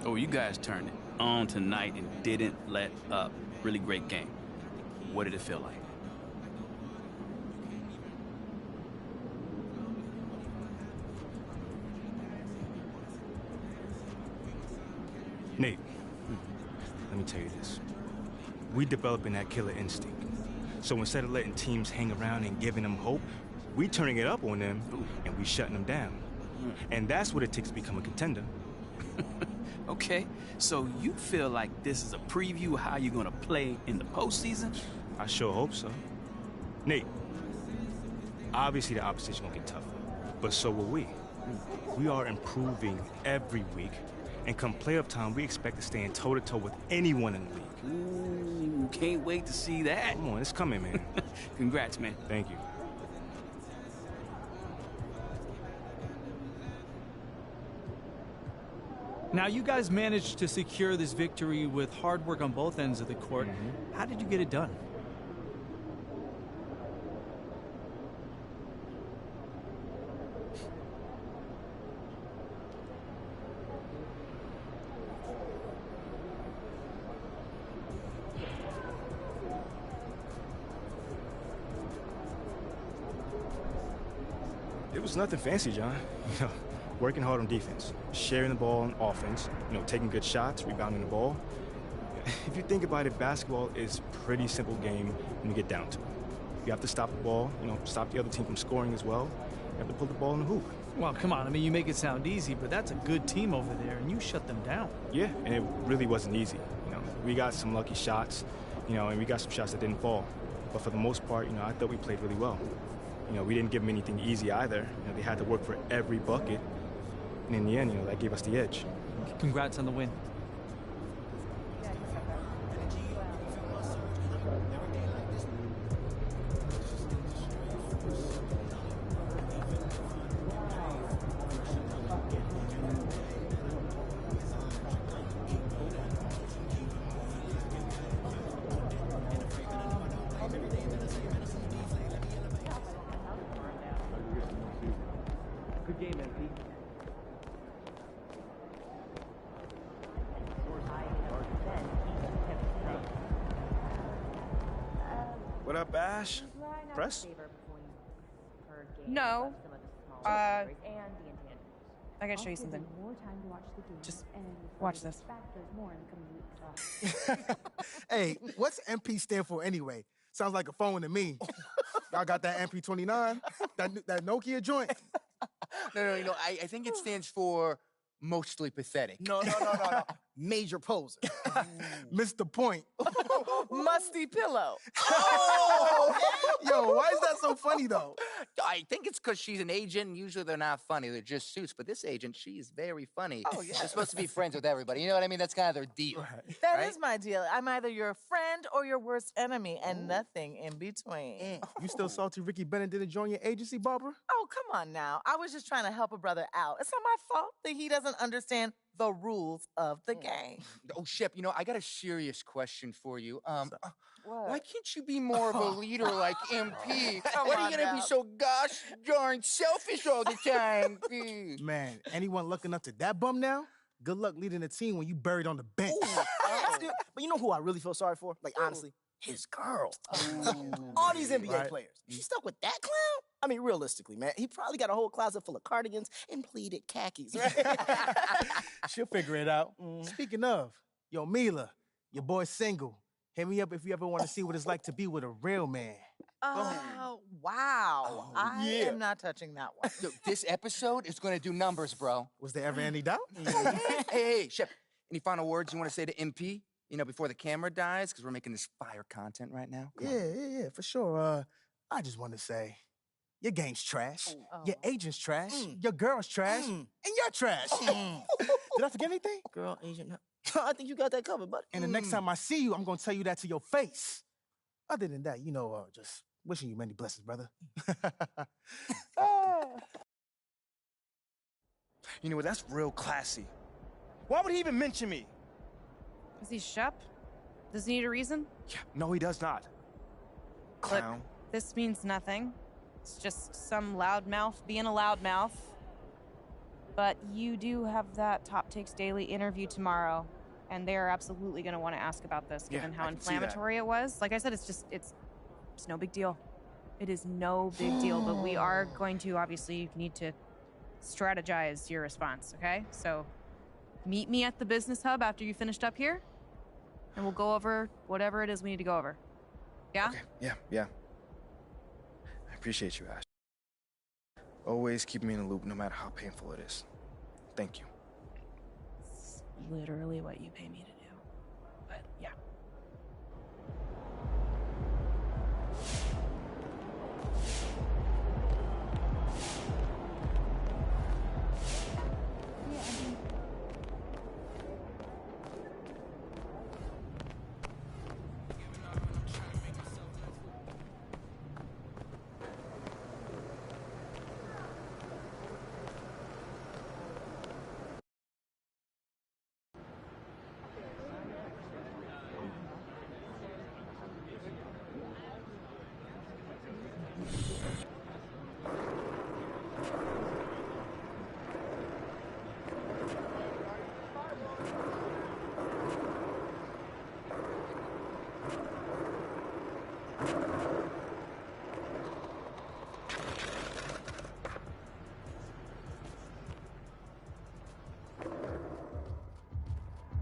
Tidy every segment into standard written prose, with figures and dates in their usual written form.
Oh, you guys turned it on tonight and didn't let up. Really great game. What did it feel like? Nate, let me tell you this. We developing that killer instinct. So instead of letting teams hang around and giving them hope, we turning it up on them and we shutting them down. And that's what it takes to become a contender. Okay, so you feel like this is a preview of how you're gonna play in the postseason? I sure hope so. Nate, obviously the opposition gonna get tougher, but so will we. We are improving every week, and come playoff time, we expect to stand toe-to-toe with anyone in the league. Ooh, can't wait to see that. Come on, it's coming, man. Congrats, man. Thank you. Now, you guys managed to secure this victory with hard work on both ends of the court. How did you get it done? It was nothing fancy, John. Working hard on defense, sharing the ball on offense, taking good shots, rebounding the ball. If you think about it, basketball is a pretty simple game when you get down to it. You have to stop the ball, stop the other team from scoring as well. You have to put the ball in the hoop. Well, come on. I mean, you make it sound easy, but that's a good team over there, and you shut them down. Yeah, and it really wasn't easy. We got some lucky shots, and we got some shots that didn't fall. But for the most part, I thought we played really well. We didn't give them anything easy either. They had to work for every bucket. And in the end, that gave us the edge. Congrats on the win. Good game, MP. What up, Ash? Press? No. I gotta show you something. Just watch this. Hey, what's MP stand for anyway? Sounds like a phone to me. Y'all got that MP29? That Nokia joint? No. I think it stands for mostly pathetic. No. Major poser. Missed the point. Musty pillow. Oh! Yo, why is that so funny, though? I think it's because she's an agent, and usually they're not funny. They're just suits. But this agent, she's very funny. Oh, yeah. They're supposed to be friends with everybody. You know what I mean? That's kind of their deal. Right. That is my deal. I'm either your friend or your worst enemy, and nothing in between. You still salty Ricky Bennett didn't join your agency, Barbara? Oh, come on now. I was just trying to help a brother out. It's not my fault that he doesn't understand the rules of the game. Oh, Shep, I got a serious question for you. Why can't you be more of a leader like MP? Why are you gonna be so gosh darn selfish all the time? Man, anyone looking up to that bum now? Good luck leading the team when you buried on the bench. That's good. But you know who I really feel sorry for? Like, honestly? His girl. All these NBA players. She stuck with that clown? I mean, realistically, man, he probably got a whole closet full of cardigans and pleated khakis. She'll figure it out. Speaking of, yo, Mila, your boy's single. Hit me up if you ever want to see what it's like to be with a real man. Oh, wow. I am not touching that one. Look, this episode is gonna do numbers, bro. Was there ever any doubt? Hey, Shep, any final words you want to say to MP? Before the camera dies, because we're making this fire content right now. Yeah, for sure. I just want to say, your game's trash. Your agent's trash. Your girl's trash. And you're trash. Did I forget anything? Girl, agent, no. I think you got that covered, buddy. And the next time I see you, I'm going to tell you that to your face. Other than that, just wishing you many blessings, brother. You know what? That's real classy. Why would he even mention me? Is he Shep? Does he need a reason? Yeah, no, he does not. Clown. Look, this means nothing. It's just some loudmouth being a loudmouth. But you do have that Top Takes Daily interview tomorrow, and they're absolutely going to want to ask about this, given how inflammatory it was. Like I said, it's no big deal. It is no big deal, but we are going to obviously need to strategize your response, okay? So meet me at the business hub after you finished up here, and we'll go over whatever it is we need to go over. Yeah? Okay, yeah. I appreciate you, Ash. Always keep me in the loop, no matter how painful it is. Thank you. It's literally what you pay me to do. But, yeah.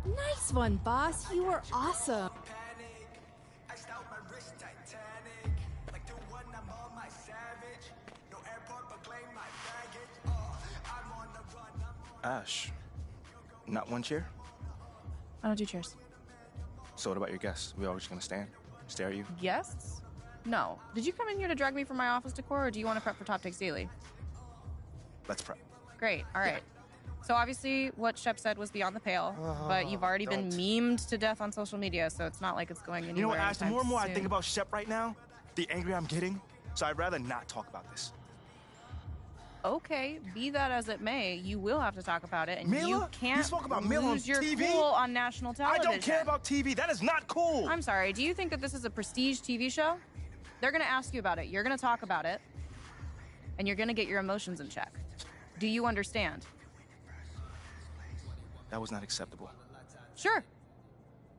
Nice one, boss. You were awesome. Ash, not one chair? I don't do chairs. So what about your guests? We all just gonna stare at you? Guests? No. Did you come in here to drag me from my office decor, or do you want to prep for Top Takes Daily? Let's prep. Great. All right. So obviously what Shep said was beyond the pale, but you've already been memed to death on social media, so it's not like it's going anywhere. You know what, Ash, the more and more I soon. think about Shep right now, the angrier I'm getting, so I'd rather not talk about this. Okay, be that as it may, you will have to talk about it, and Mila? you can't You spoke about Mila on lose your TV? cool on national television. I don't care about TV. That is not cool. I'm sorry, do you think that this is a prestige TV show? They're gonna ask you about it, you're gonna talk about it, and you're gonna get your emotions in check. Do you understand? That was not acceptable. Sure.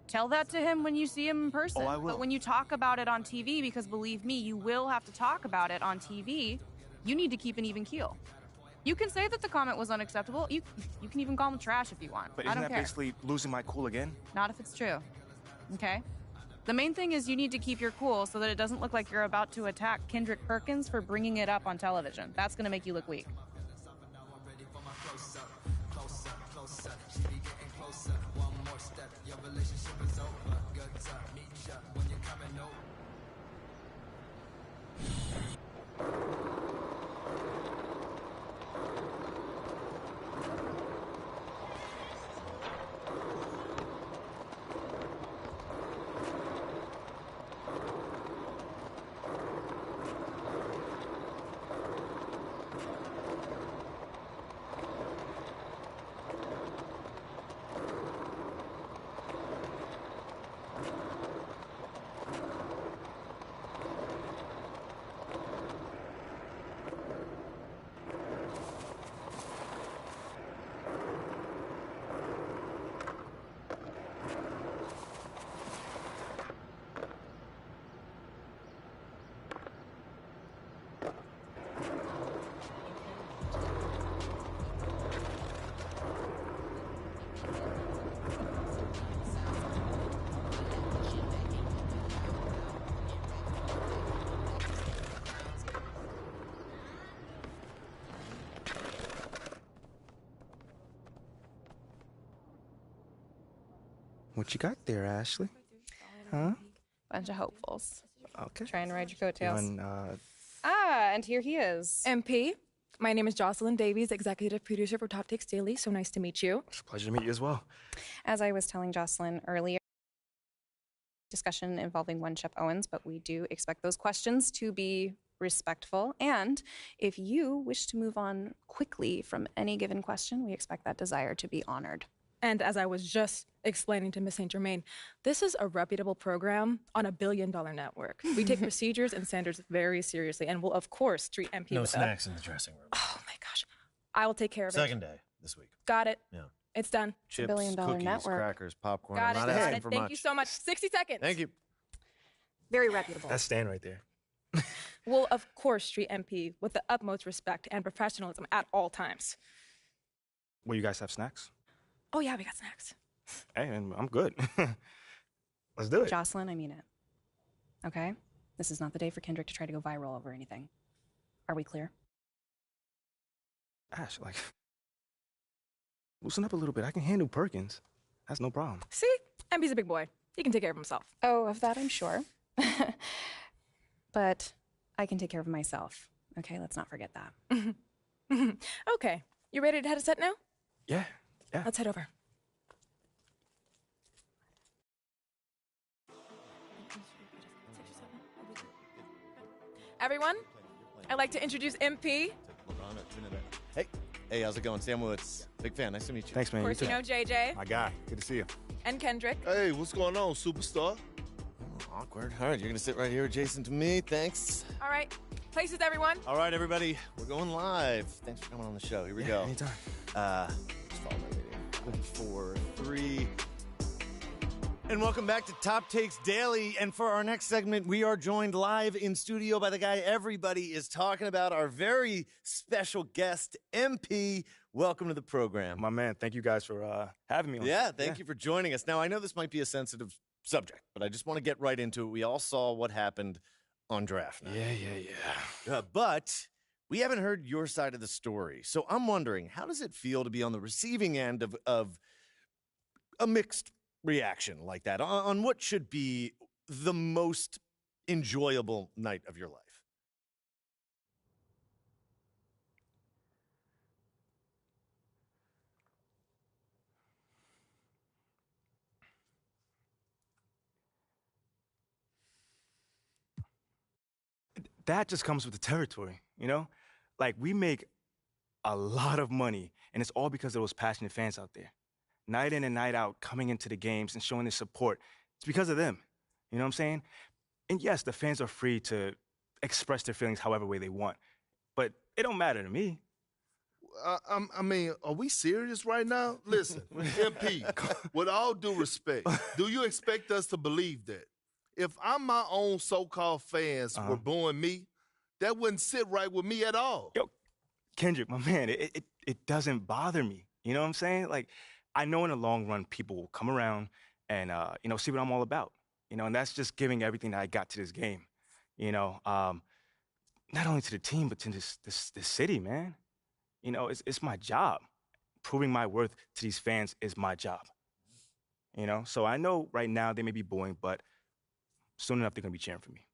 Tell that to him when you see him in person. Oh, I will. But when you talk about it on TV, because believe me, you will have to talk about it on TV, you need to keep an even keel. You can say that the comment was unacceptable. You can even call him trash if you want. But I isn't don't that care. basically losing my cool again? Not if it's true. Okay? The main thing is you need to keep your cool so that it doesn't look like you're about to attack Kendrick Perkins for bringing it up on television. That's going to make you look weak. What you got there, Ashley? Huh? Bunch of hopefuls. Okay. Trying to ride your coattails. And, and here he is. MP, my name is Jocelyn Davies, executive producer for Top Takes Daily. So nice to meet you. It's a pleasure to meet you as well. As I was telling Jocelyn earlier, discussion involving one Shep Owens, but we do expect those questions to be respectful. And if you wish to move on quickly from any given question, we expect that desire to be honored. And as I was just explaining to Miss St. Germain, this is a reputable program on a billion-dollar network. We take procedures and standards very seriously and will, of course, treat MP No with snacks in the dressing room. Oh, my gosh. I will take care of it. Second day. this week. Got it. Yeah. It's done. Chips, billion-dollar cookies, network. crackers, popcorn. Got I'm it. not Got asking it. for Thank much. you so much. 60 seconds. Thank you. Very reputable. That's Stan right there. We'll, of course, treat MP with the utmost respect and professionalism at all times. Well, you guys have snacks? Oh, yeah, we got snacks. Hey, and I'm good. Let's do it. Jocelyn, I mean it. Okay? This is not the day for Kendrick to try to go viral over anything. Are we clear? Ash, like, loosen up a little bit. I can handle Perkins. That's no problem. See? MP's a big boy. He can take care of himself. Oh, of that I'm sure. But I can take care of myself. Okay, let's not forget that. Okay. You ready to head a set now? Yeah. Let's head over. Everyone, I'd like to introduce MP. Hey, how's it going? Sam Woods. Big fan. Nice to meet you. Thanks, man. Of course, you know JJ My guy. Good to see you. and Kendrick. Hey, what's going on, superstar? Awkward. All right, you're going to sit right here adjacent to me. Thanks. All right. Places, everyone. All right, everybody. We're going live. Thanks for coming on the show. Here we go. Anytime. Just follow my leading. 4, 3. And welcome back to Top Takes Daily. And for our next segment, we are joined live in studio by the guy everybody is talking about, our very special guest, MP. Welcome to the program. My man, thank you guys for having me on. Yeah, thank you for joining us. Now, I know this might be a sensitive subject, but I just want to get right into it. We all saw what happened on draft night. Yeah. But we haven't heard your side of the story. So I'm wondering, how does it feel to be on the receiving end of a mixed reaction like that on what should be the most enjoyable night of your life? That just comes with the territory, you know? Like, we make a lot of money, and it's all because of those passionate fans out there. Night in and night out, coming into the games and showing their support. It's because of them. You know what I'm saying? And yes, the fans are free to express their feelings however way they want. But it don't matter to me. I mean, are we serious right now? Listen, MP, with all due respect, do you expect us to believe that? If my own so-called fans were booing me, that wouldn't sit right with me at all. Yo, Kendrick, my man, it doesn't bother me. You know what I'm saying? Like, I know in the long run, people will come around and, see what I'm all about. You know, and that's just giving everything that I got to this game. You know, not only to the team, but to this city, man. You know, it's my job. Proving my worth to these fans is my job. You know, so I know right now they may be booing, but soon enough they're going to be cheering for me.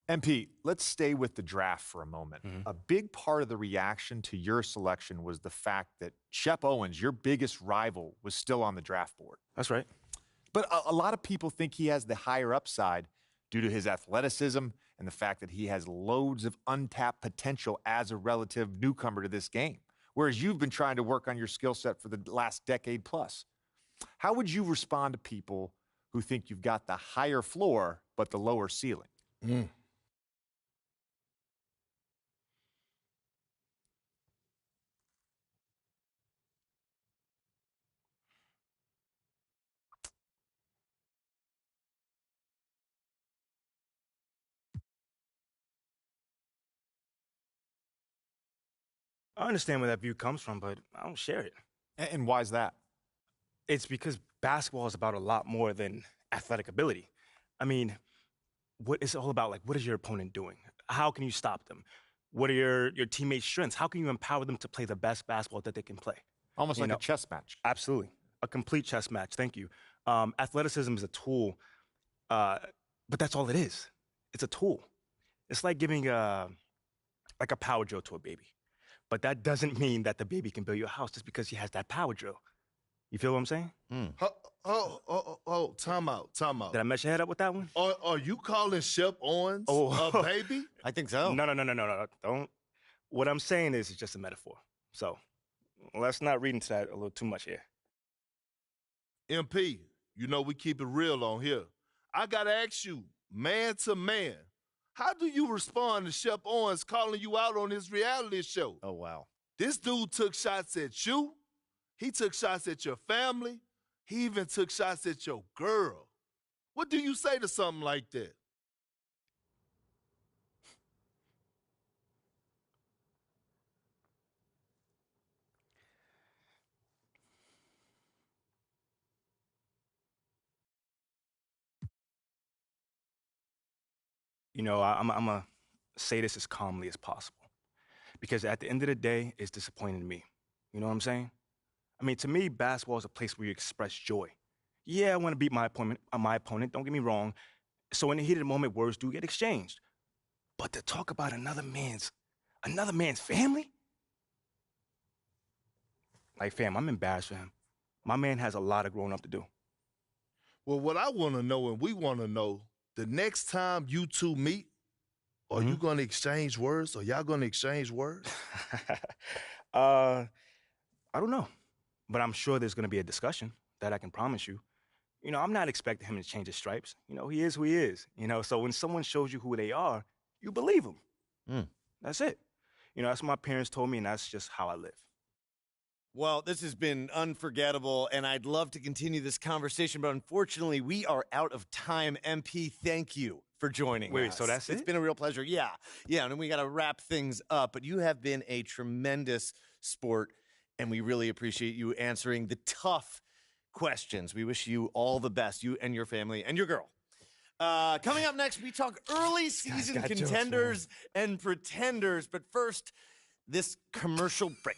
MP, let's stay with the draft for a moment. A big part of the reaction to your selection was the fact that Shep Owens, your biggest rival, was still on the draft board. That's right. But a lot of people think he has the higher upside due to his athleticism and the fact that he has loads of untapped potential as a relative newcomer to this game, whereas you've been trying to work on your skill set for the last decade plus. How would you respond to people who think you've got the higher floor but the lower ceiling? I understand where that view comes from, but I don't share it. And why is that? It's because basketball is about a lot more than athletic ability. I mean, what it's all about, like, what is your opponent doing? How can you stop them? What are your teammates' strengths? How can you empower them to play the best basketball that they can play? Almost like a chess match. Absolutely. A complete chess match. Thank you. Athleticism is a tool, but that's all it is. It's a tool. It's like giving a power drill to a baby. But that doesn't mean that the baby can build you a house just because he has that power drill. You feel what I'm saying? Time out. Did I mess your head up with that one? Are you calling Shep Owens a baby? I think so. No. Don't. What I'm saying is it's just a metaphor. So let's not read into that a little too much here. MP, you know we keep it real on here. I gotta ask you, man to man, how do you respond to Shep Owens calling you out on his reality show? Oh, wow. This dude took shots at you. He took shots at your family. He even took shots at your girl. What do you say to something like that? You know, I'm going to say this as calmly as possible. Because at the end of the day, it's disappointing to me. You know what I'm saying? I mean, to me, basketball is a place where you express joy. Yeah, I want to beat my opponent, don't get me wrong. So in the heat of the moment, words do get exchanged. But to talk about another man's family? Like, fam, I'm embarrassed for him. My man has a lot of growing up to do. Well, what I want to know, and we want to know, the next time you two meet, are you going to exchange words? Are y'all going to exchange words? I don't know. But I'm sure there's going to be a discussion. That I can promise you. You know, I'm not expecting him to change his stripes. You know, he is who he is. You know, so when someone shows you who they are, you believe them. That's it. You know, that's what my parents told me, and that's just how I live. Well, this has been unforgettable, and I'd love to continue this conversation, but unfortunately, we are out of time. MP, thank you for joining us. Wait, so that's it? It's been a real pleasure. Yeah, and then we got to wrap things up, but you have been a tremendous sport, and we really appreciate you answering the tough questions. We wish you all the best, you and your family and your girl. Coming up next, we talk early season contenders and pretenders, but first, this commercial break.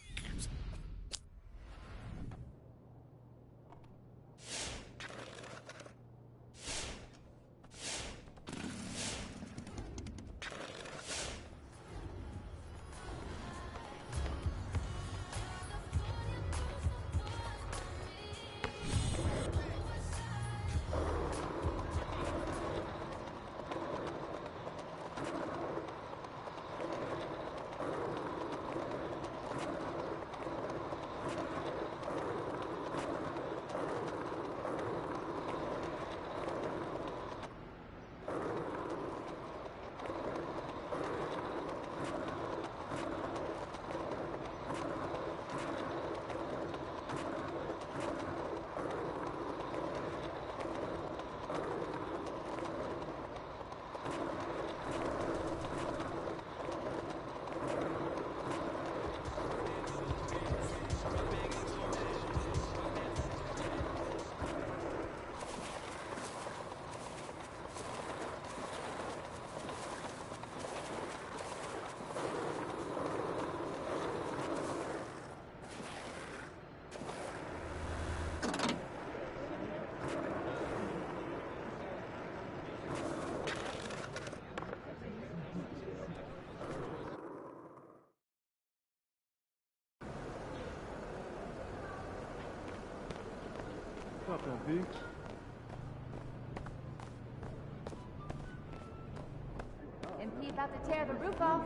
What's up, MP? MP about to tear the roof off.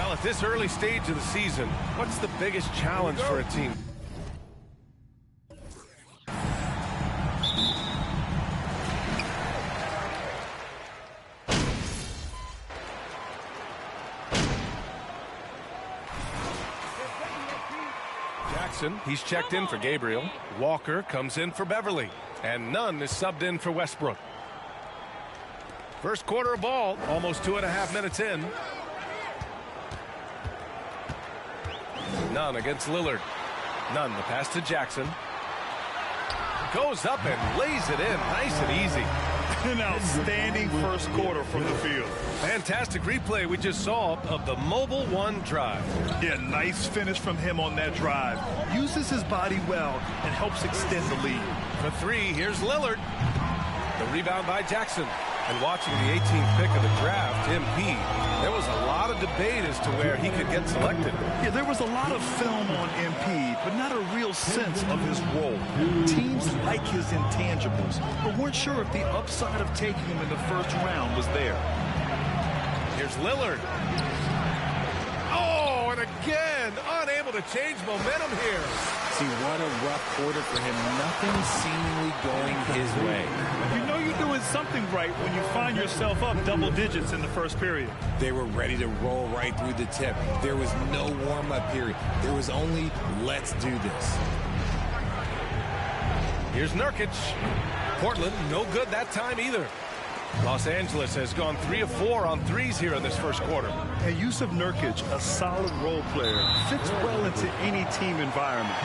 Well, at this early stage of the season, what's the biggest challenge for a team? Jackson, he's checked in for Gabriel. Walker comes in for Beverly. And Nunn is subbed in for Westbrook. First quarter of ball, almost 2.5 minutes in. Nunn against Lillard. Nunn, the pass to Jackson. Goes up and lays it in, nice and easy. An outstanding first quarter from the field. Fantastic replay we just saw of the Mobile One drive. Yeah, nice finish from him on that drive. Uses his body well and helps extend the lead. For three, here's Lillard. The rebound by Jackson. And watching the 18th pick of the draft, MP, there was a lot of debate as to where he could get selected. Yeah, there was a lot of film on MP, but not a real sense of his role. Teams like his intangibles, but weren't sure if the upside of taking him in the first round was there. Here's Lillard. Oh, and again, unable to change momentum here. See, what a rough quarter for him. Nothing seemingly going his way. You know you're doing something right when you find yourself up double digits in the first period. They were ready to roll right through the tip. There was no warm-up period. There was only, let's do this. Here's Nurkic. Portland, no good that time either. Los Angeles has gone 3 of 4 on threes here in this first quarter. And Jusuf Nurkic, a solid role player, fits well into any team environment.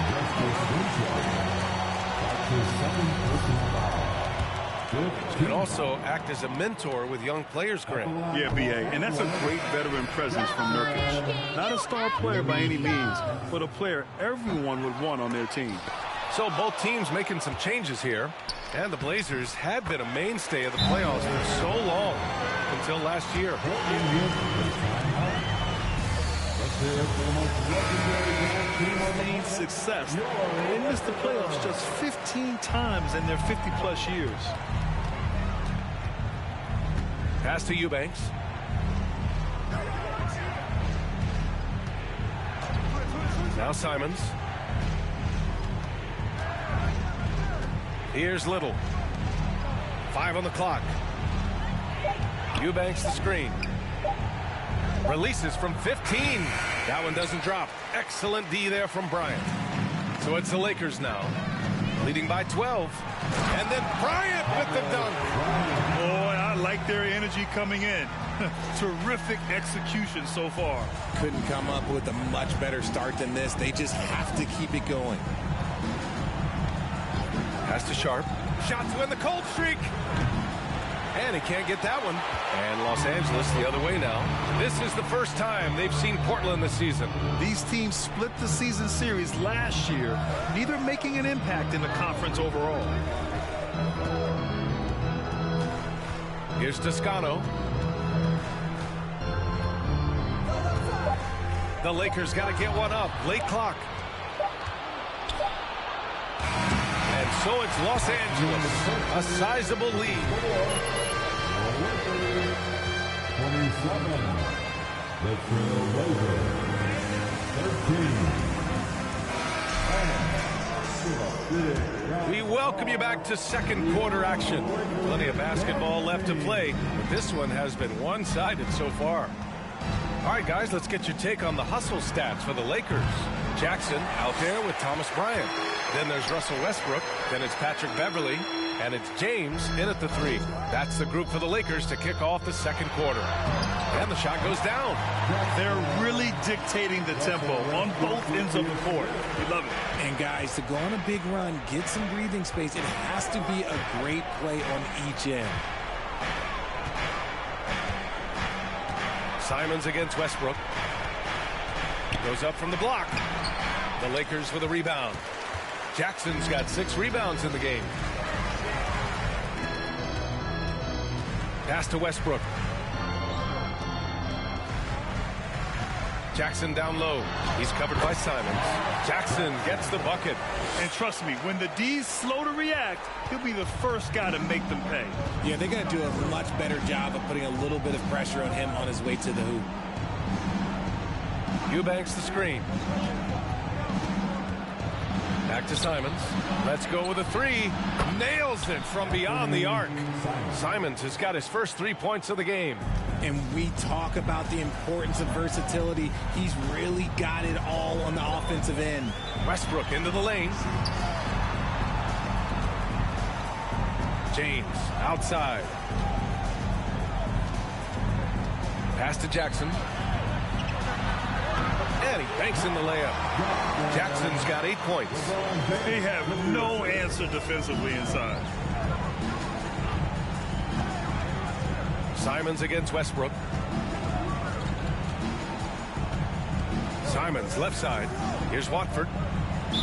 Can also act as a mentor with young players, Grant. Yeah, B.A., and that's a great veteran presence from Nurkic. Not a star player by any means, but a player everyone would want on their team. So both teams making some changes here. And the Blazers had been a mainstay of the playoffs for so long, until last year. Success. They missed the playoffs just 15 times in their 50-plus years. Pass to Eubanks. Now Simons. Here's Little. 5 on the clock. Eubanks the screen. Releases from 15. That one doesn't drop. Excellent D there from Bryant. So it's the Lakers now, leading by 12. And then Bryant with the dunk. Boy, I like their energy coming in. Terrific execution so far. Couldn't come up with a much better start than this. They just have to keep it going. Pass to Sharp. Shot to end the cold streak. And he can't get that one. And Los Angeles the other way now. This is the first time they've seen Portland this season. These teams split the season series last year, neither making an impact in the conference overall. Here's Toscano. The Lakers got to get one up. Late clock. And so it's Los Angeles, a sizable lead. 27, the Trailblazers, 13. We welcome you back to second quarter action. Plenty of basketball left to play, but this one has been one-sided so far. All right, guys, let's get your take on the hustle stats for the Lakers. Jackson out there with Thomas Bryant. Then there's Russell Westbrook. Then it's Patrick Beverly. And it's James in at the 3. That's the group for the Lakers to kick off the second quarter. And the shot goes down. They're really dictating the tempo on both ends of the court. We love it. And guys, to go on a big run, get some breathing space, it has to be a great play on each end. Simons against Westbrook. Goes up from the block. The Lakers with a rebound. Jackson's got 6 rebounds in the game. Pass to Westbrook. Jackson down low. He's covered by Simons. Jackson gets the bucket. And trust me, when the D's slow to react, he'll be the first guy to make them pay. Yeah, they're going to do a much better job of putting a little bit of pressure on him on his way to the hoop. Eubanks the screen. Back to Simons. Let's go with a three. Nails it from beyond the arc. Simons has got his first 3 points of the game. And we talk about the importance of versatility. He's really got it all on the offensive end. Westbrook into the lane. James outside. Pass to Jackson. And he banks in the layup. Jackson's got 8 points. They have no answer defensively inside. Simons against Westbrook. Simons left side. Here's Watford.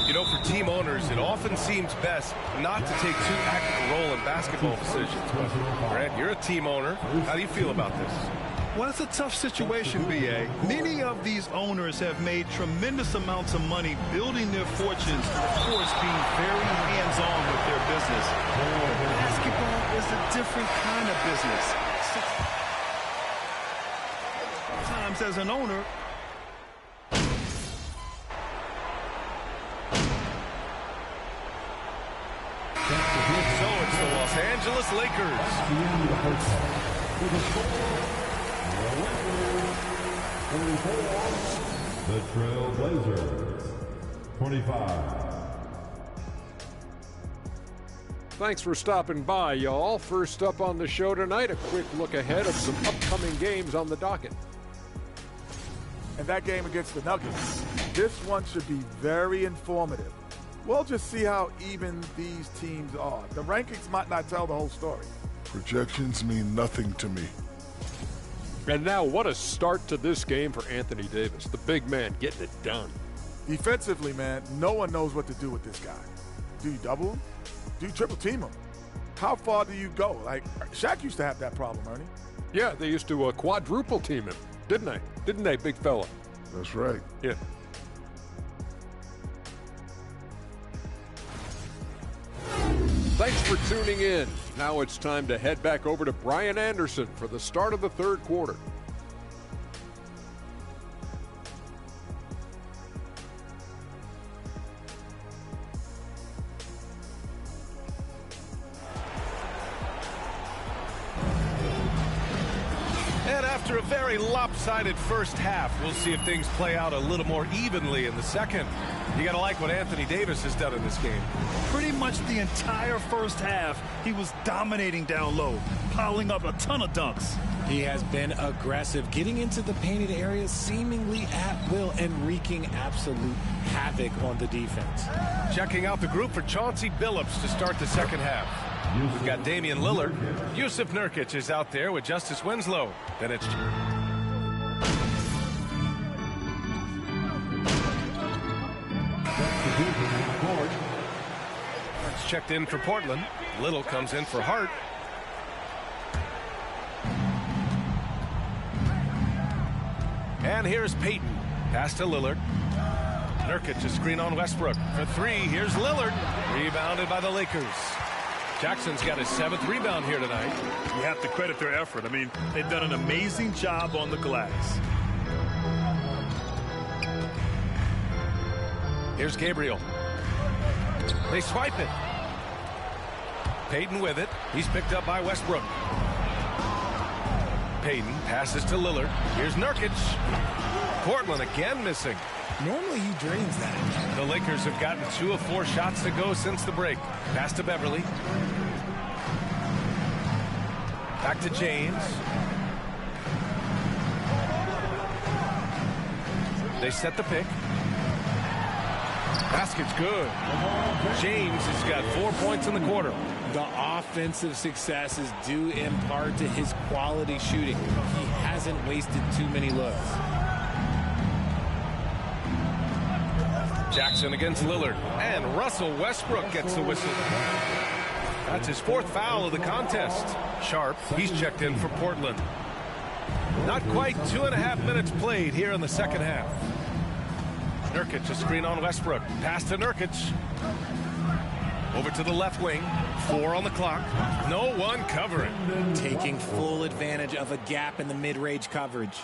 You know, for team owners, it often seems best not to take too active a role in basketball decisions. But Grant, you're a team owner. How do you feel about this? Well, it's a tough situation, B.A. Many of these owners have made tremendous amounts of money building their fortunes, of course, being very hands-on with their business. Basketball is a different kind of business. Sometimes as an owner, So it's the Los Angeles Lakers. The Trail Blazers, 25. Thanks for stopping by, y'all. First up on the show tonight, a quick look ahead of some upcoming games on the docket. And that game against the Nuggets, this one should be very informative. We'll just see how even these teams are. The rankings might not tell the whole story. Projections mean nothing to me. And now, what a start to this game for Anthony Davis, the big man getting it done. Defensively, man, no one knows what to do with this guy. Do you double him? Do you triple team him? How far do you go? Like, Shaq used to have that problem, Ernie. Yeah, they used to quadruple team him, didn't they? Didn't they, big fella? That's right. Yeah. Thanks for tuning in. Now it's time to head back over to Brian Anderson for the start of the third quarter. And after a very lopsided first half, we'll see if things play out a little more evenly in the second. You got to like what Anthony Davis has done in this game. pretty much the entire first half, he was dominating down low, piling up a ton of dunks. He has been aggressive, getting into the painted areas seemingly at will and wreaking absolute havoc on the defense. Checking out the group for Chauncey Billups to start the second half. We've got Damian Lillard. Yusuf Nurkic is out there with Justice Winslow. Then it's... It's checked in for Portland. Little comes in for Hart. And here's Payton. Pass to Lillard. Nurkic, a screen on Westbrook. For three, here's Lillard. Rebounded by the Lakers. Jackson's got his 7th rebound here tonight. You have to credit their effort. I mean, they've done an amazing job on the glass. Here's Gabriel. They swipe it. Payton with it. He's picked up by Westbrook. Payton passes to Lillard. Here's Nurkic. Portland again missing. Normally he drains that. The Lakers have gotten 2 of 4 shots to go since the break. Pass to Beverly. Back to James. They set the pick. Basket's good. James has got 4 points in the quarter. The offensive success is due in part to his quality shooting. He hasn't wasted too many looks. Jackson against Lillard. And Russell Westbrook gets the whistle. That's his 4th foul of the contest. Sharp, he's checked in for Portland. Not quite 2.5 minutes played here in the second half. Nurkic, a screen on Westbrook. Pass to Nurkic. Over to the left wing. 4 on the clock. No one covering. Taking full advantage of a gap in the mid-range coverage.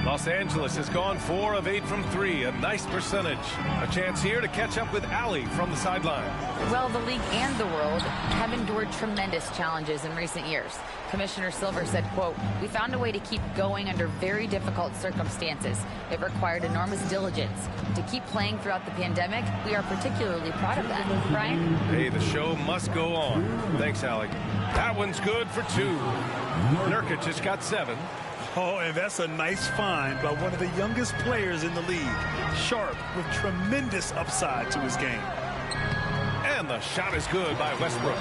Los Angeles has gone 4 of 8 from 3, a nice percentage. A chance here to catch up with Allie from the sideline. Well, the league and the world have endured tremendous challenges in recent years. Commissioner Silver said, quote, "We found a way to keep going under very difficult circumstances. It required enormous diligence. To keep playing throughout the pandemic, we are particularly proud of that." Brian? Hey, the show must go on. Thanks, Allie. That one's good for 2. Nurkic has got 7. Oh, and that's a nice find by one of the youngest players in the league. Sharp with tremendous upside to his game. And the shot is good by Westbrook.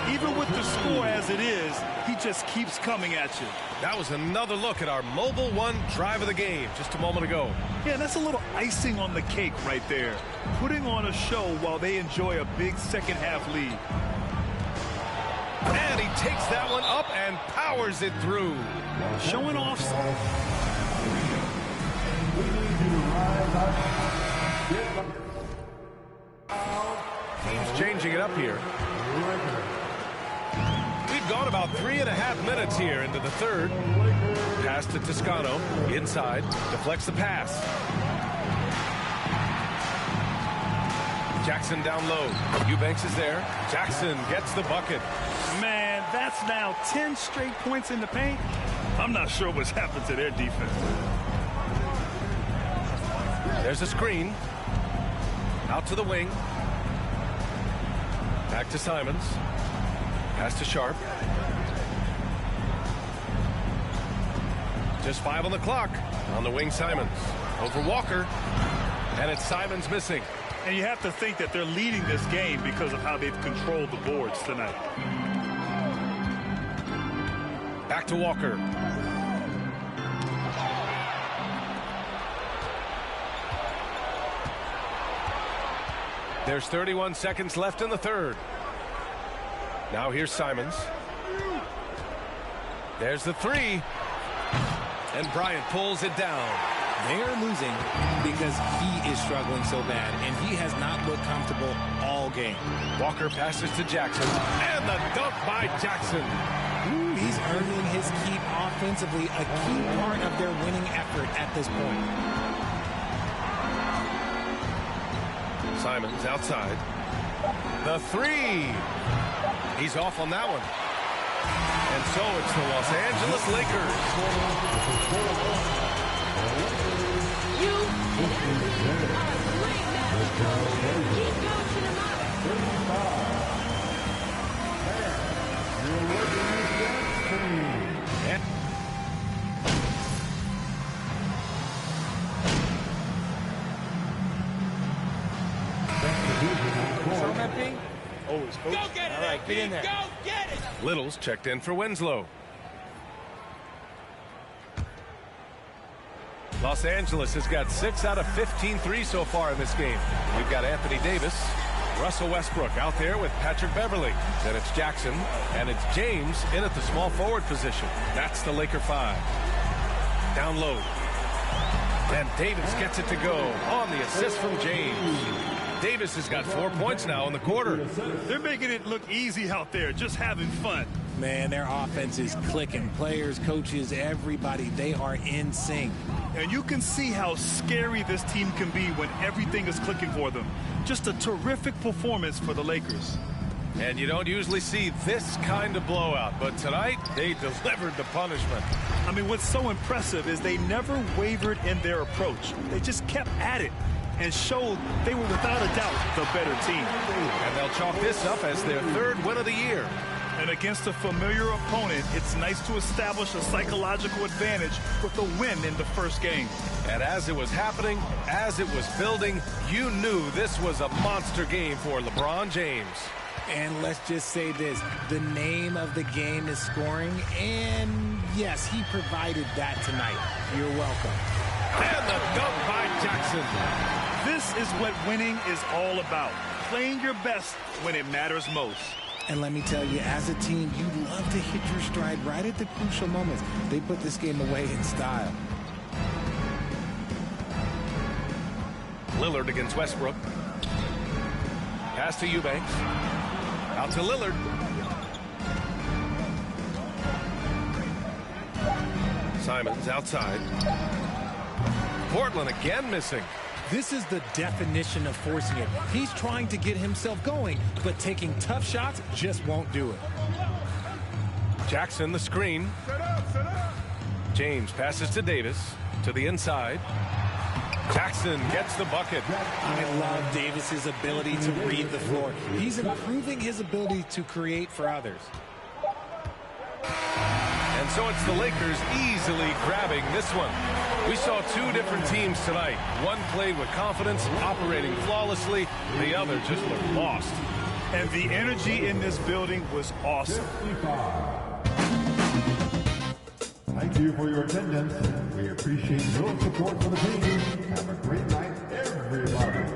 Even with the score as it is, he just keeps coming at you. That was another look at our Mobile One drive of the game just a moment ago. Yeah, that's a little icing on the cake right there. Putting on a show while they enjoy a big second half lead. And he takes that one up and powers it through. Showing off. Team's changing it up here. We've gone about 3.5 minutes here into the third. Pass to Toscano. Inside. Deflects the pass. Jackson down low. Eubanks is there. Jackson gets the bucket. Man, that's now 10 straight points in the paint. I'm not sure what's happened to their defense. There's a screen. Out to the wing. Back to Simons. Pass to Sharp. Just 5 on the clock. On the wing, Simons. Over Walker. And it's Simons missing. And you have to think that they're leading this game because of how they've controlled the boards tonight. Back to Walker. There's 31 seconds left in the third. Now here's Simons. There's the 3. And Bryant pulls it down. They are losing because he is struggling so bad, and he has not looked comfortable all game. Walker passes to Jackson, and the dunk by Jackson. Ooh, he's earning his keep offensively, a key part of their winning effort at this point. Simons outside. The 3. He's off on that one. And so it's the Los Angeles Lakers. Always, coach. Go get it, all right, get in there. Go get it. Little's checked in for Winslow. Los Angeles has got 6 out of 15 threes so far in this game. We've got Anthony Davis, Russell Westbrook out there with Patrick Beverly. Then it's Jackson, and it's James in at the small forward position. That's the Laker 5. Down low. And Davis gets it to go on the assist from James. Davis has got 4 points now in the quarter. They're making it look easy out there, just having fun. Man, their offense is clicking. Players, coaches, everybody, they are in sync. And you can see how scary this team can be when everything is clicking for them. Just a terrific performance for the Lakers. And you don't usually see this kind of blowout, but tonight they delivered the punishment. I mean, what's so impressive is they never wavered in their approach. They just kept at it and showed they were without a doubt the better team. And they'll chalk this up as their 3rd win of the year. And against a familiar opponent, it's nice to establish a psychological advantage with a win in the first game. And as it was happening, as it was building, you knew this was a monster game for LeBron James. And let's just say this, the name of the game is scoring, and yes, he provided that tonight. You're welcome. And the dunk by Jackson. This is what winning is all about, playing your best when it matters most. And let me tell you, as a team, you love to hit your stride right at the crucial moments. They put this game away in style. Lillard against Westbrook. Pass to Eubanks. Out to Lillard. Simons outside. Portland again missing. This is the definition of forcing it. He's trying to get himself going, but taking tough shots just won't do it. Jackson the screen. James passes to Davis to the inside. Jackson gets the bucket. I love Davis's ability to read the floor. He's improving his ability to create for others. And so it's the Lakers easily grabbing this one. We saw two different teams tonight. One played with confidence, operating flawlessly. The other just looked lost. And the energy in this building was awesome. Thank you for your attendance. We appreciate your support for the team. Have a great night, everybody.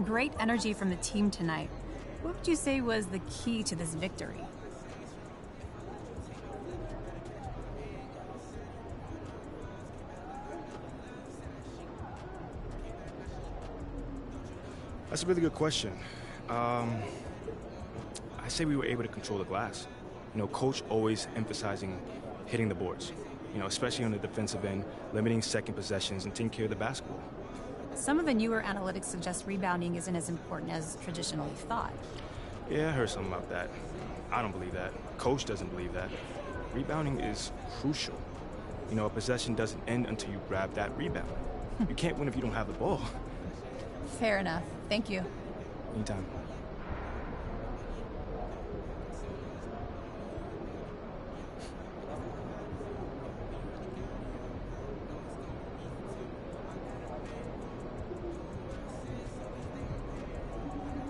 Great energy from the team tonight. What would you say was the key to this victory? That's a really good question. I say we were able to control the glass. You know, coach always emphasizing hitting the boards, you know, especially on the defensive end, limiting second possessions and taking care of the basketball. Some of the newer analytics suggest rebounding isn't as important as traditionally thought. Yeah, I heard something about that. I don't believe that. Coach doesn't believe that. Rebounding is crucial. You know, a possession doesn't end until you grab that rebound. You can't win if you don't have the ball. Fair enough. Thank you. Anytime.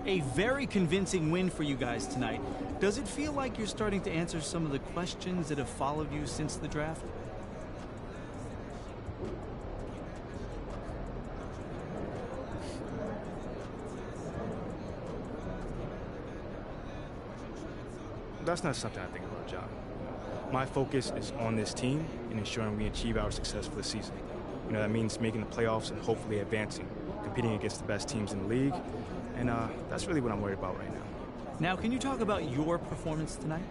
A very convincing win for you guys tonight. Does it feel like you're starting to answer some of the questions that have followed you since the draft? That's not something I think about, John. My focus is on this team and ensuring we achieve our success for the season. You know, that means making the playoffs and hopefully advancing, competing against the best teams in the league. And that's really what I'm worried about right now. Now, can you talk about your performance tonight?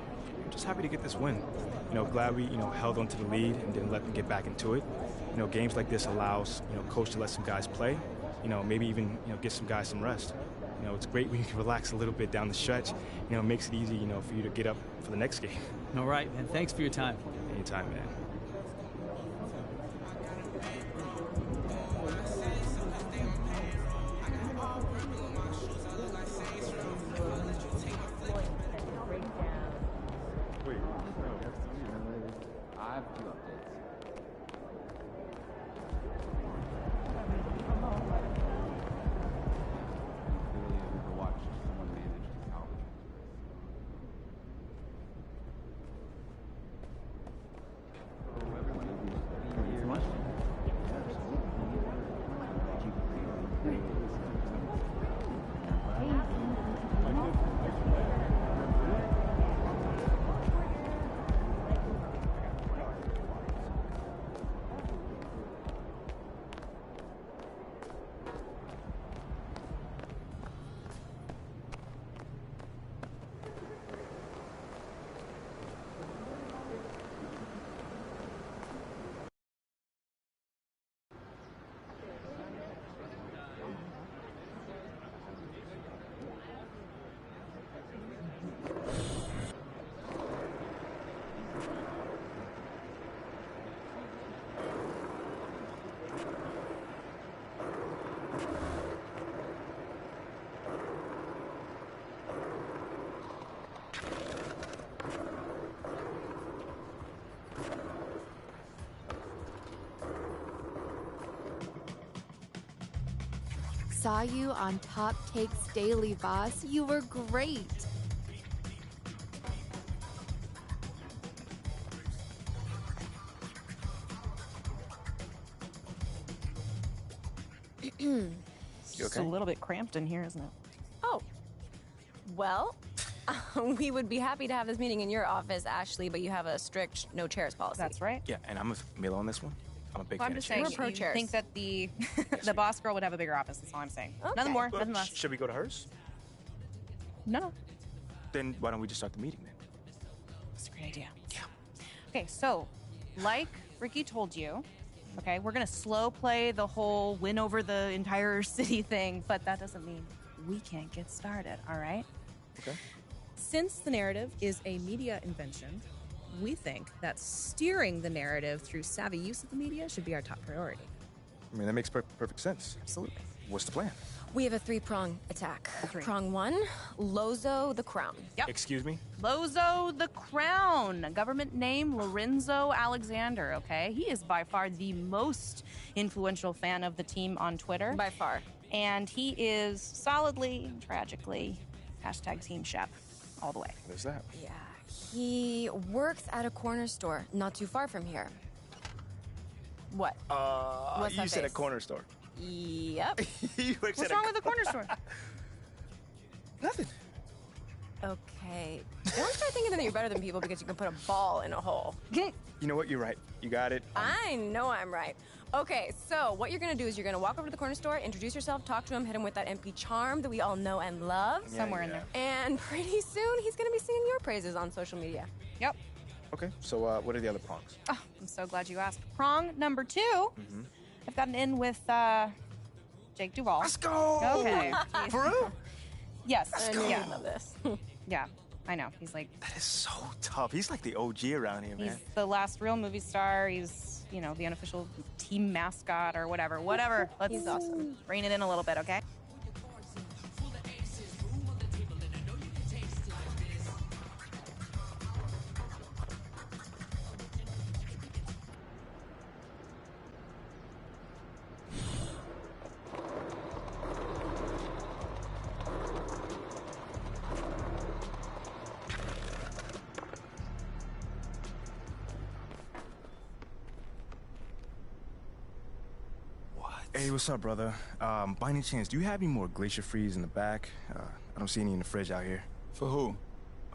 I'm just happy to get this win. You know, glad we, held on to the lead and didn't let them get back into it. You know, games like this allows, coach to let some guys play. You know, maybe even, get some guys some rest. You know, it's great when you can relax a little bit down the stretch. You know, it makes it easy, for you to get up for the next game. All right, man. Thanks for your time. Anytime, man. I have a few updates. Clearly, Overwatch, someone managed to salvage it. Saw you on Top Takes Daily, boss. You were great. It's a little bit cramped in here, isn't it? Oh, well, we would be happy to have this meeting in your office, Ashley, but you have a strict no chairs policy. That's right. Yeah, and I'm a Milo on this one. I'm a big Well, fan I'm just of saying, chairs. We're pro you chairs. think that the the boss girl would have a bigger office. That's all I'm saying. Okay. Nothing more, nothing less. Should we go to hers? No. Then why don't we just start the meeting then? That's a great idea. Yeah. Okay, so like Ricky told you, okay, we're gonna slow play the whole win over the entire city thing, but that doesn't mean we can't get started, all right? Okay. Since the narrative is a media invention, we think that steering the narrative through savvy use of the media should be our top priority. I mean, that makes perfect sense. Absolutely. What's the plan? We have a three-prong attack. Prong one, Lozo the Crown. Yep. Excuse me? Lozo the Crown, government name Lorenzo Alexander, okay? He is by far the most influential fan of the team on Twitter. By far. And he is solidly, tragically, hashtag Team Shep all the way. What is that? Yeah, he works at a corner store not too far from here. What? What's You that said a face? corner store. Yep. What's wrong with the corner store? Nothing. Okay. Don't start thinking that you're better than people because you can put a ball in a hole. You know what? You're right. You got it. I know I'm right. Okay, so what you're gonna do is you're gonna walk over to the corner store, introduce yourself, talk to him, hit him with that MP charm that we all know and love. Somewhere in there. And pretty soon he's gonna be singing your praises on social media. Yep. Okay, so what are the other prongs? Oh, I'm so glad you asked. Prong number 2, I've gotten in with Jake Duvall. Let's go! Okay. For real? Yes. Let's I go. knew Yeah. you'd love this. Yeah, I know. He's like, That is so tough. He's like the OG around here, he's man. the last real movie star. He's, you know, the unofficial team mascot or whatever. Whatever. Let's He's awesome. rein it in a little bit, okay? Hey, what's up, brother? By any chance, do you have any more Glacier Freeze in the back? I don't see any in the fridge out here. For who?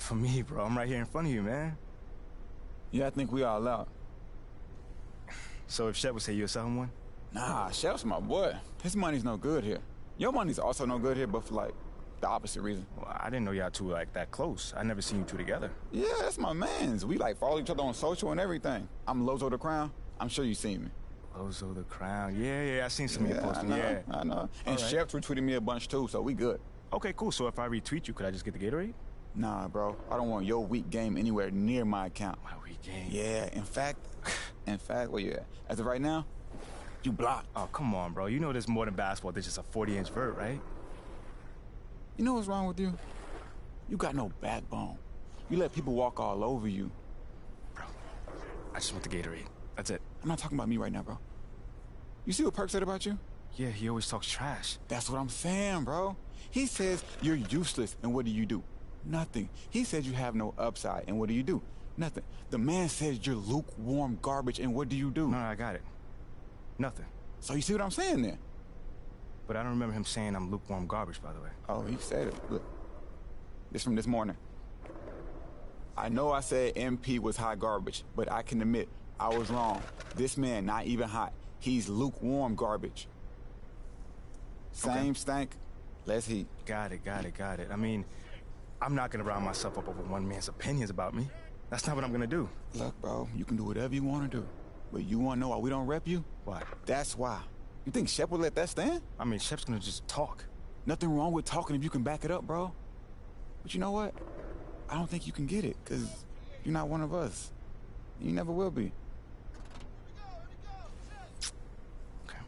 For me, bro. I'm right here in front of you, man. Yeah, I think we all out. So if Shep would say you're selling one? Nah, Shep's my boy. His money's no good here. Your money's also no good here, but for like the opposite reason. Well, I didn't know y'all two like that close. I never seen you two together. Yeah, that's my mans. We like follow each other on social and everything. I'm Lozo the Crown. I'm sure you seen me. Lozo the Crown. Yeah, I seen some of your posting. I know, Yeah, I know. And All right. Shep retweeted me a bunch too, so we good. Okay, cool. So if I retweet you, could I just get the Gatorade? Nah, bro. I don't want your weak game anywhere near my account. My weak game? Yeah, in fact, where you at? As of right now, you blocked. Oh, come on, bro. You know there's more than basketball. There's just a 40-inch vert, right? You know what's wrong with you? You got no backbone. You let people walk all over you. I just want the Gatorade. That's it. I'm not talking about me right now, bro. You see what Perk said about you? Yeah, he always talks trash. That's what I'm saying, bro. He says you're useless, and what do? Nothing. He says you have no upside, and what do? Nothing. The man says you're lukewarm garbage, and what do? No, I got it. Nothing. So you see what I'm saying there? But I don't remember him saying I'm lukewarm garbage, by the way. Oh, he said it. Look. This from this morning. I know I said MP was hot garbage, but I can admit I was wrong. This man not even hot. He's lukewarm garbage. Same stank, less heat. Got it. I mean, I'm not gonna round myself up over one man's opinions about me. That's not what I'm gonna do. Look, bro, you can do whatever you want to do. But you want to know why we don't rep you? Why? That's why. You think Shep would let that stand? I mean, Shep's gonna just talk. Nothing wrong with talking if you can back it up, bro. But you know what? I don't think you can get it, because you're not one of us. You never will be. Okay.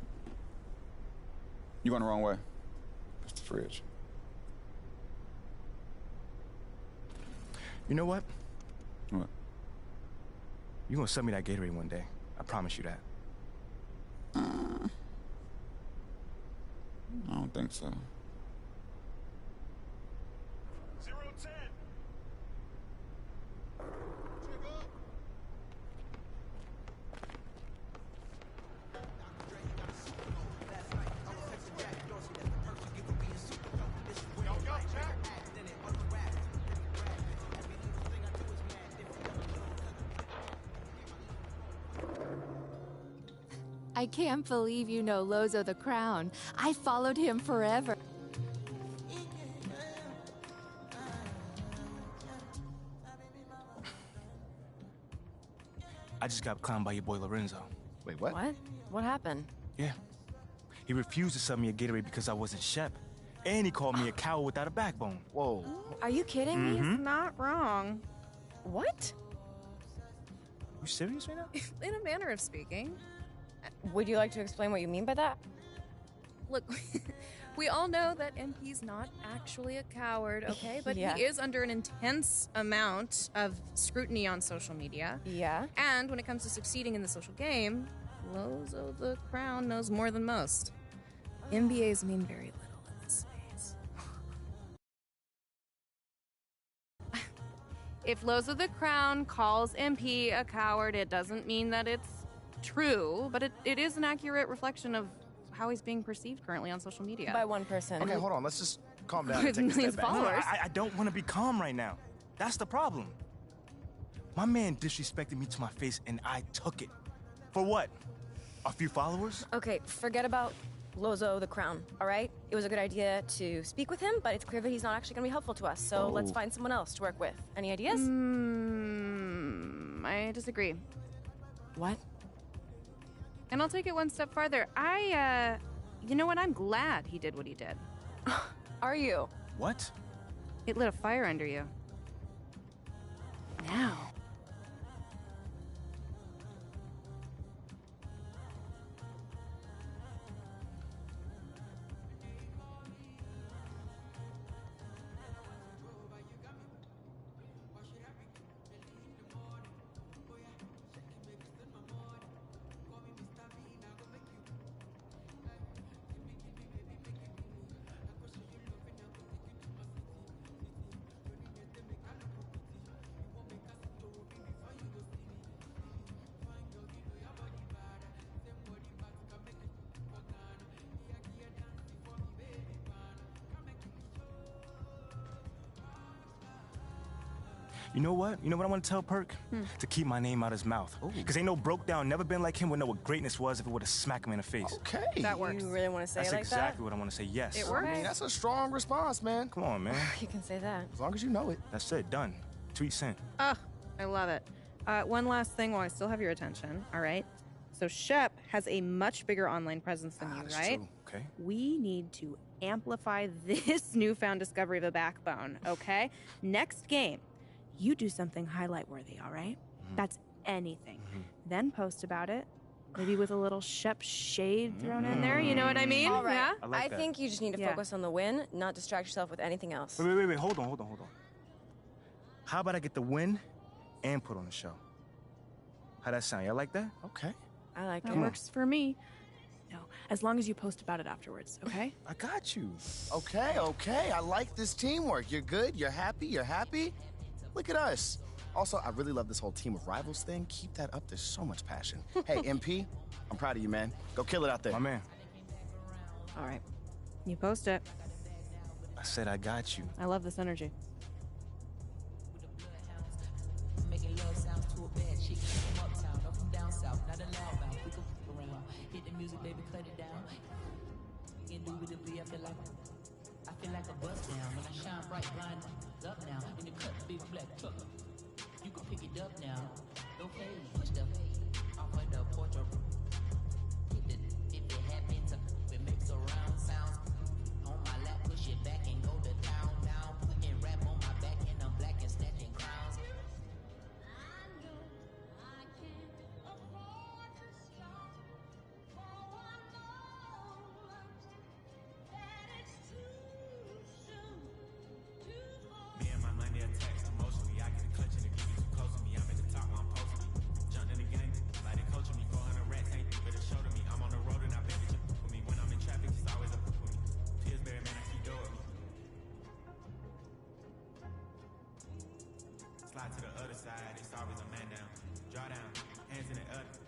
You going the wrong way. It's the fridge. You know what? What? You're gonna sell me that Gatorade one day. I promise you that. I don't think so. 0-10. I can't believe you know Lozo the Crown. I followed him forever. I just got clowned by your boy Lorenzo. Wait, what? What? What happened? Yeah. He refused to sell me a Gatorade because I wasn't Shep. And he called me a coward without a backbone. Whoa. Are you kidding me? He's not wrong. What? You serious right now? In a manner of speaking. Would you like to explain what you mean by that? Look, we all know that MP's not actually a coward, okay? But Yeah. he is under an intense amount of scrutiny on social media. Yeah. And when it comes to succeeding in the social game, Lozo the Crown knows more than most. MBAs mean very little in this space. If Lozo the Crown calls MP a coward, it doesn't mean that it's true, but it is an accurate reflection of how he's being perceived currently on social media. By one person. Okay, hold on. Let's just calm down. With and take a millions step of back. followers. I don't want to be calm right now. That's the problem. My man disrespected me to my face, and I took it. For what? A few followers? Okay, forget about Lozo the Crown, all right? It was a good idea to speak with him, but it's clear that he's not actually going to be helpful to us, so let's find someone else to work with. Any ideas? I disagree. What? And I'll take it one step farther. You know what? I'm glad he did what he did. Are you? What? It lit a fire under you. Now. You know what? You know what I want to tell Perk? To keep my name out his mouth. Because ain't no broke down, never been like him, would know what greatness was if it would have smacked him in the face. Okay. That works. You really want to say That's it like exactly what I want to say, yes. It works. I mean, that's a strong response, man. Come on, man. that? You can say that. As long as you know it. That's it, done. Tweet sent. I love it. One last thing while I still have your attention, all right? So Shep has a much bigger online presence than you, That's right? true. Okay. We need to amplify this newfound discovery of a backbone, okay? Next game, you do something highlight worthy, all right? That's anything. Then post about it, maybe with a little Shep shade thrown in there, you know what I mean? All right. Yeah? I like that. think you just need to Yeah. focus on the win, not distract yourself with anything else. Wait. Hold on. How about I get the win and put on the show? How that sound? Y'all like that? Okay. I like That it. works for me. No, as long as you post about it afterwards, okay? I got you. Okay. I like this teamwork. You're good. You're happy. Look at us. Also, I really love this whole team of rivals thing. Keep that up. There's so much passion. Hey, MP, I'm proud of you, man. Go kill it out there. My man, All right. You post it. I said I got you. I love this energy. Making love sounds to a bad chick from uptown, up from down south, not a loud mouth. We can f around. Hit the music, baby, cut it down. Indubitably, I feel like a bust down. When I shine bright, blind up now. In the cut, big black truck. You can pick it up now. No fade, push the off of the porch or hit the if it happens, it makes a round sound. On my lap, push it back and go to town. Putting rap on my back and I'm black and snatching crowns. Me and my money attached emotionally. I get a clutch and it get too close to me. I'm at the top while I'm posting me. Jumped in the game, like they coaching me. 400 racks ain't side, it's always a man down. Draw down, hands in the air,